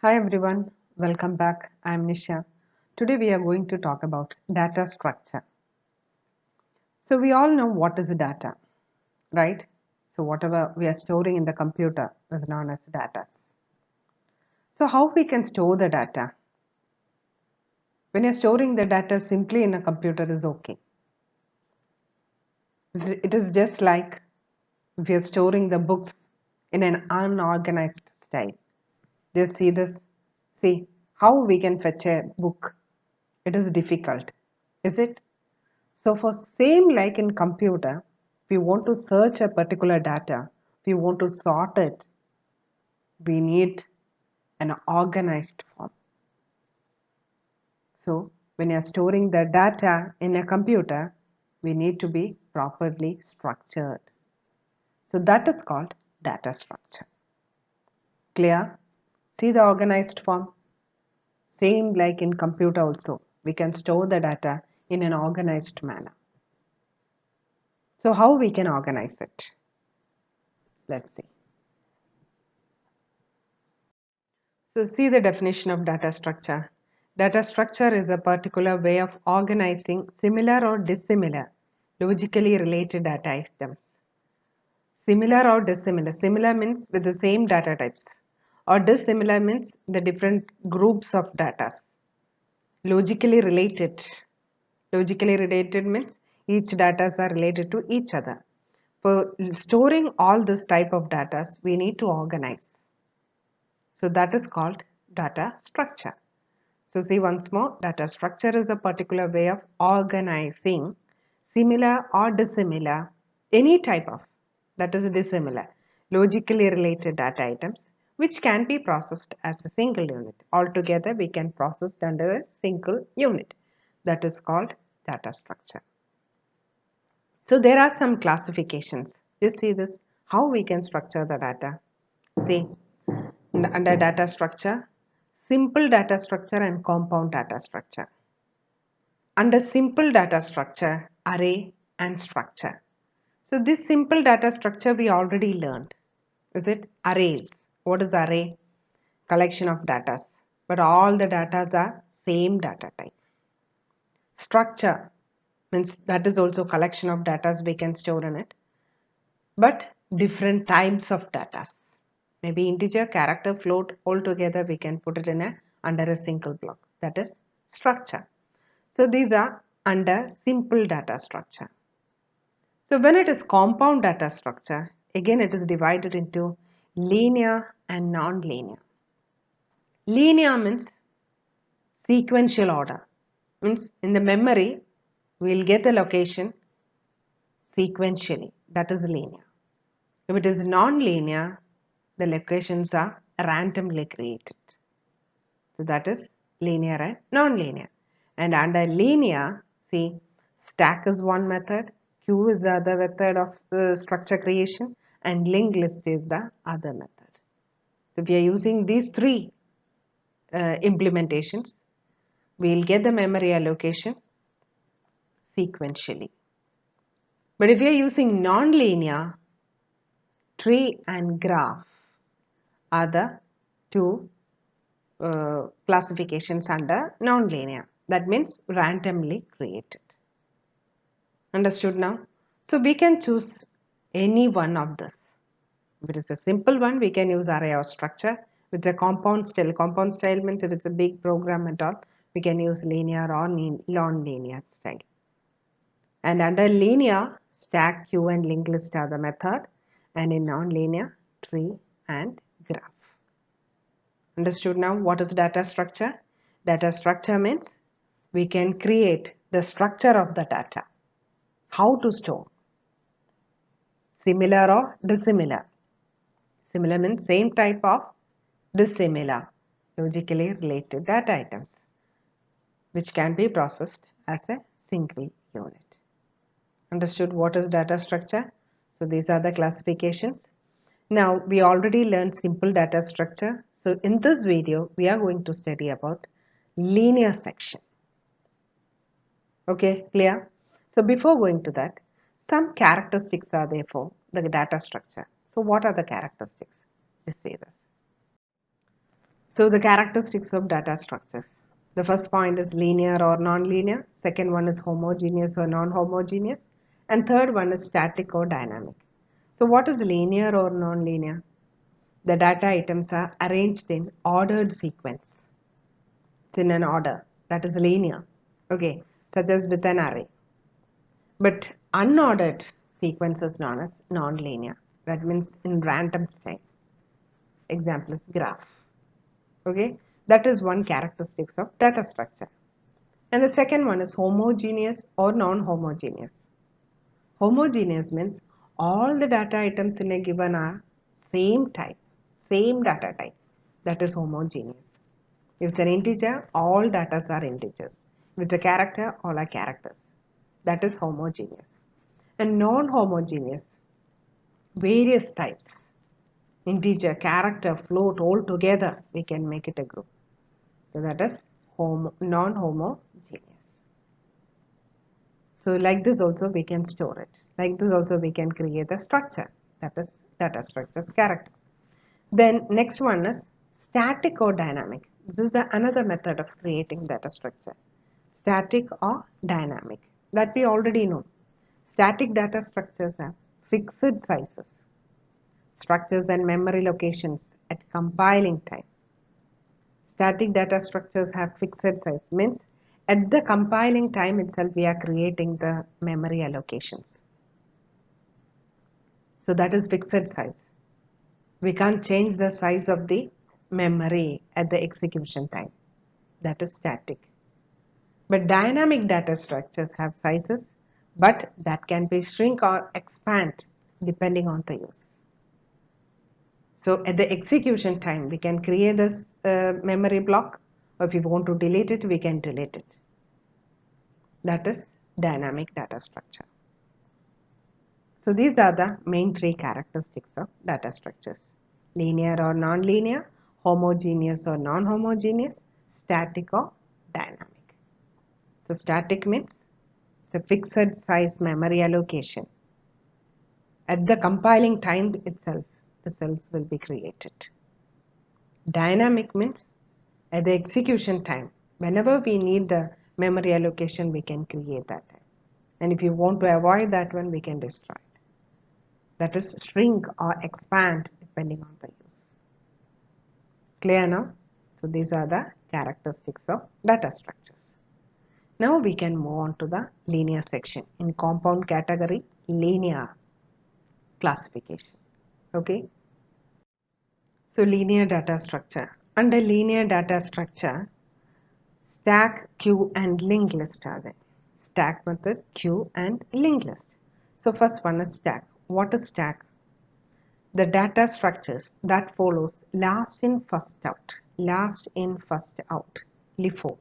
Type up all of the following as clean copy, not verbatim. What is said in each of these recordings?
Hi everyone, welcome back. I am Nisha. Today we are going to talk about data structure. So we all know what is data, right? So whatever we are storing in the computer is known as data. So how we can store the data? When you're storing the data simply in a computer is okay. It is just like if you're storing the books in an unorganized style. Just see this. See how we can fetch a book. It is difficult, is it? So for same like in computer, if you want to search a particular data, if you want to sort it, we need an organized form. So when you are storing the data in a computer, we need to be properly structured. So that is called data structure. Clear? See the organized form? Same like in computer also. We can store the data in an organized manner. So how we can organize it? Let's see. So see the definition of data structure. Data structure is a particular way of organizing similar or dissimilar, logically related data items. Similar or dissimilar. Similar means with the same data types, or dissimilar means the different groups of data. Logically related. Logically related means each data are related to each other. For storing all this type of data, we need to organize. So that is called data structure. So see once more, data structure is a particular way of organizing similar or dissimilar, any type of, that is dissimilar, logically related data items which can be processed as a single unit. Altogether we can process under a single unit. That is called data structure. So there are some classifications. You see this, how we can structure the data. See, under data structure, simple data structure and compound data structure. Under simple data structure, array and structure. So this simple data structure we already learned. Is it arrays? What is array? Collection of data. But all the data are same data type. Structure means that is also collection of data we can store in it. But different types of data. Maybe integer, character, float, all together we can put it in under a single block. That is structure. So these are under simple data structure. So when it is compound data structure, again it is divided into linear and non-linear. Linear means sequential order. Means in the memory, we will get the location sequentially. That is linear. If it is non-linear, the locations are randomly created. So that is linear and non-linear. And under linear, see, stack is one method, queue is the other method of the structure creation, and linked list is the other method. So if we are using these three implementations, we will get the memory allocation sequentially. But if we are using non-linear, tree and graph are the two classifications under non-linear. That means randomly created. Understood now? So we can choose any one of this. If it is a simple one, we can use array or structure. If it's a compound style, compound style means if it's a big program at all, we can use linear or non-linear style. And under linear, stack, queue and linked list are the method. And in non-linear, tree and graph. Understood now what is data structure? Data structure means we can create the structure of the data. How to store? Similar or dissimilar? Similar means same type of, dissimilar, logically related data items which can be processed as a single unit. Understood what is data structure? So these are the classifications. Now we already learned simple data structure. So in this video we are going to study about linear section. Okay, clear? So before going to that, some characteristics are there for the data structure. So what are the characteristics? Let's see this. So the characteristics of data structures. The first point is linear or non-linear. Second one is homogeneous or non-homogeneous. And third one is static or dynamic. So what is linear or non-linear? The data items are arranged in ordered sequence. It's in an order that is linear. Okay, such as with an array. But unordered sequence is known as non-linear. That means in random style. Example is graph. Okay, that is one characteristics of data structure. And the second one is homogeneous or non-homogeneous. Homogeneous means all the data items in a given are same type, same data type. That is homogeneous. If it's an integer, all data are integers. If it's a character, all are characters. That is homogeneous. And non-homogeneous, various types, integer, character, float, all together, we can make it a group. So that is non-homogeneous. So like this also we can store it. Like this also we can create a structure. That is data structure's character. Then next one is static or dynamic. This is another method of creating data structure. Static or dynamic. That we already know. Static data structures have fixed sizes, structures and memory locations at compiling time. Static data structures have fixed size, means at the compiling time itself we are creating the memory allocations. So that is fixed size. We can't change the size of the memory at the execution time. That is static. But dynamic data structures have sizes, but that can be shrink or expand depending on the use. So at the execution time, we can create this memory block, or if you want to delete it, we can delete it. That is dynamic data structure. So these are the main three characteristics of data structures: linear or non-linear, homogeneous or non-homogeneous, static or dynamic. So static means it's a fixed size memory allocation. At the compiling time itself, the cells will be created. Dynamic means at the execution time, whenever we need the memory allocation, we can create that time. And if you want to avoid that one, we can destroy it. That is shrink or expand depending on the use. Clear now? So these are the characteristics of data structures. Now we can move on to the linear section. In compound category, linear classification. Okay. So linear data structure. Under linear data structure, stack, queue and linked list are there. Stack method, queue and linked list. So first one is stack. What is stack? The data structures that follows last in first out. Last in first out. LIFO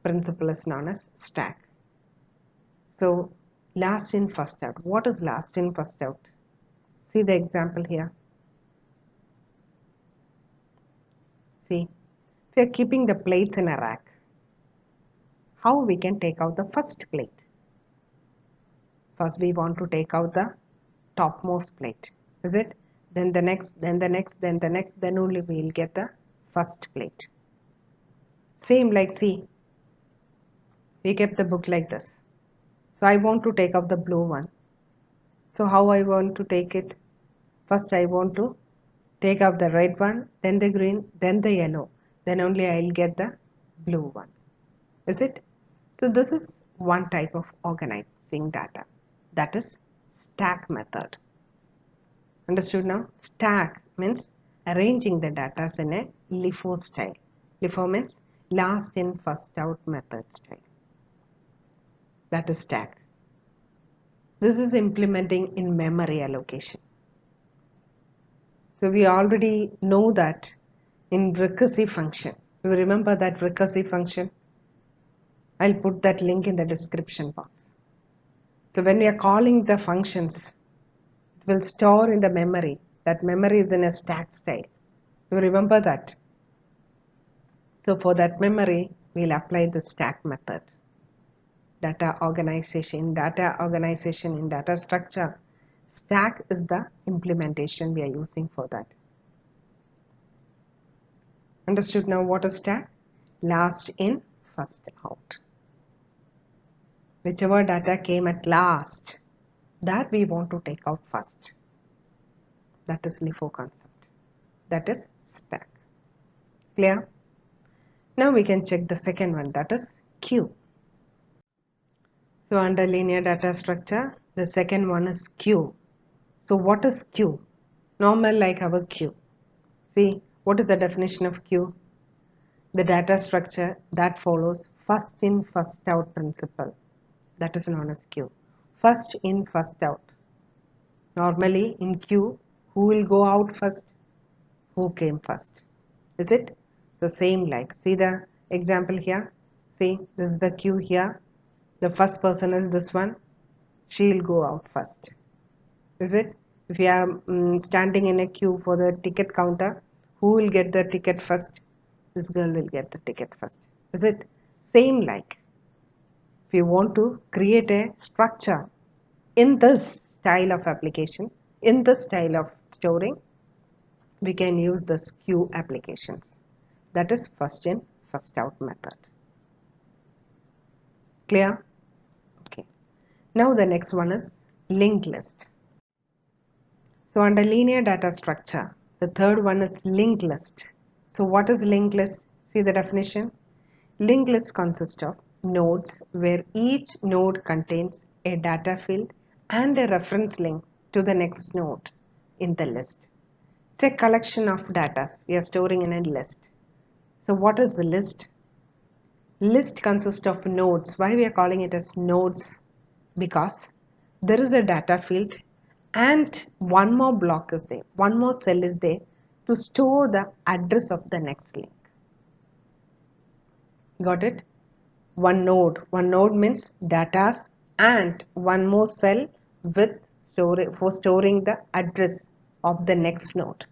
principle is known as stack. So last in first out. What is last in first out? See the example here. See, we are keeping the plates in a rack. How we can take out the first plate? First we want to take out the topmost plate, is it? Then the next, then the next, then the next, then only we will get the first plate. Same like, see, we kept the book like this. So I want to take out the blue one. So how I want to take it? First I want to take out the red one, then the green, then the yellow. Then only I will get the blue one. Is it? So this is one type of organizing data. That is stack method. Understood now? Stack means arranging the data in a LIFO style. LIFO means last in first out method style. That is stack. This is implementing in memory allocation. So we already know that in recursive function. You remember that recursive function? I'll put that link in the description box. So when we are calling the functions, it will store in the memory. That memory is in a stack style. You remember that? So for that memory, we'll apply the stack method. Data organization in data structure. Stack is the implementation we are using for that. Understood now what is stack? Last in, first out. Whichever data came at last, that we want to take out first. That is LIFO concept. That is stack. Clear? Now we can check the second one, that is queue. So under linear data structure, the second one is queue. So what is queue? Normal like our queue. See, what is the definition of queue? The data structure that follows first in, first out principle. That is known as queue. First in, first out. Normally in queue, who will go out first? Who came first? Is it? The same like, see the example here? See, this is the queue here. The first person is this one. She will go out first. Is it? If you are standing in a queue for the ticket counter, who will get the ticket first? This girl will get the ticket first. Is it? Same like. If you want to create a structure in this style of application, in this style of storing, we can use the queue applications. That is first in, first out method. Clear? Okay. Now the next one is linked list. So under linear data structure, the third one is linked list. So what is linked list? See the definition? Linked list consists of nodes where each node contains a data field and a reference link to the next node in the list. It's a collection of data we are storing in a list. So what is the list? List consists of nodes. Why we are calling it as nodes? Because there is a data field and one more block is there, one more cell is there to store the address of the next link. Got it? One node means datas and one more cell with for storing the address of the next node.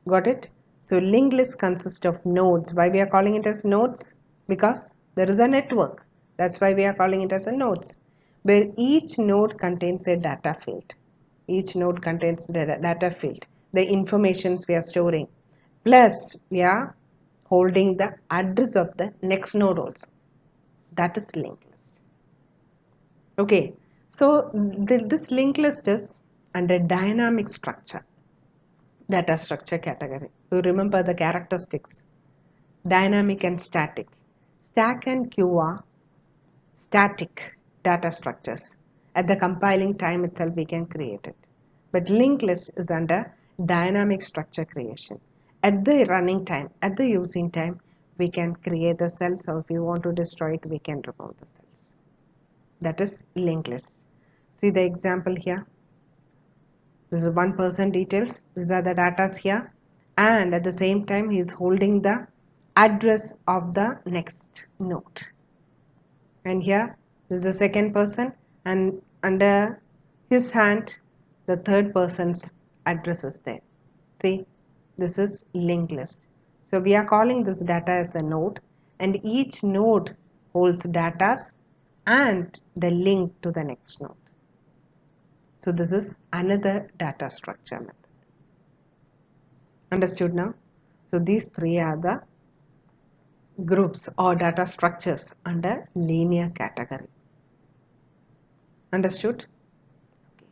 Got it? So linked list consists of nodes. Why we are calling it as nodes? Because there is a network. That's why we are calling it as a nodes, where each node contains a data field. Each node contains the data field, the informations we are storing. Plus, we are holding the address of the next node also. That is linked list. Okay, so this linked list is under dynamic structure, data structure category. You remember the characteristics, dynamic and static. Stack and queue are static data structures. At the compiling time itself, we can create it. But linked list is under dynamic structure creation. At the running time, at the using time, we can create the cells, or if we want to destroy it, we can remove the cells. That is linked list. See the example here. This is one person details. These are the datas here. And at the same time, he is holding the address of the next node. And here, this is the second person, and under his hand, the third person's address is there. See, this is linked list. So we are calling this data as a node, and each node holds datas and the link to the next node. So this is another data structure method. Understood now? So these three are the groups or data structures under linear category. Understood? Okay.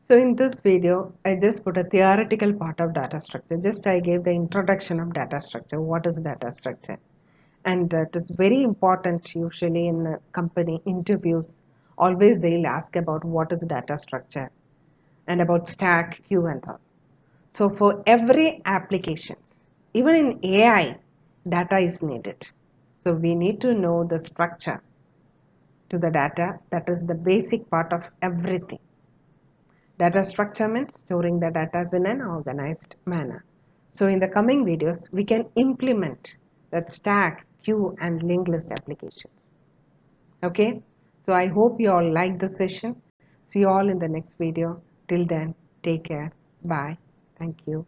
So in this video, I just put a theoretical part of data structure. Just I gave the introduction of data structure. What is data structure? And it is very important usually in company interviews. Always they'll ask about what is data structure and about stack, queue and all. So for every applications, even in AI, data is needed. So we need to know the structure to the data. That is the basic part of everything. Data structure means storing the data in an organized manner. So in the coming videos, we can implement that stack, queue and linked list applications. Okay, so I hope you all like the session. See you all in the next video. Till then, take care. Bye. Thank you.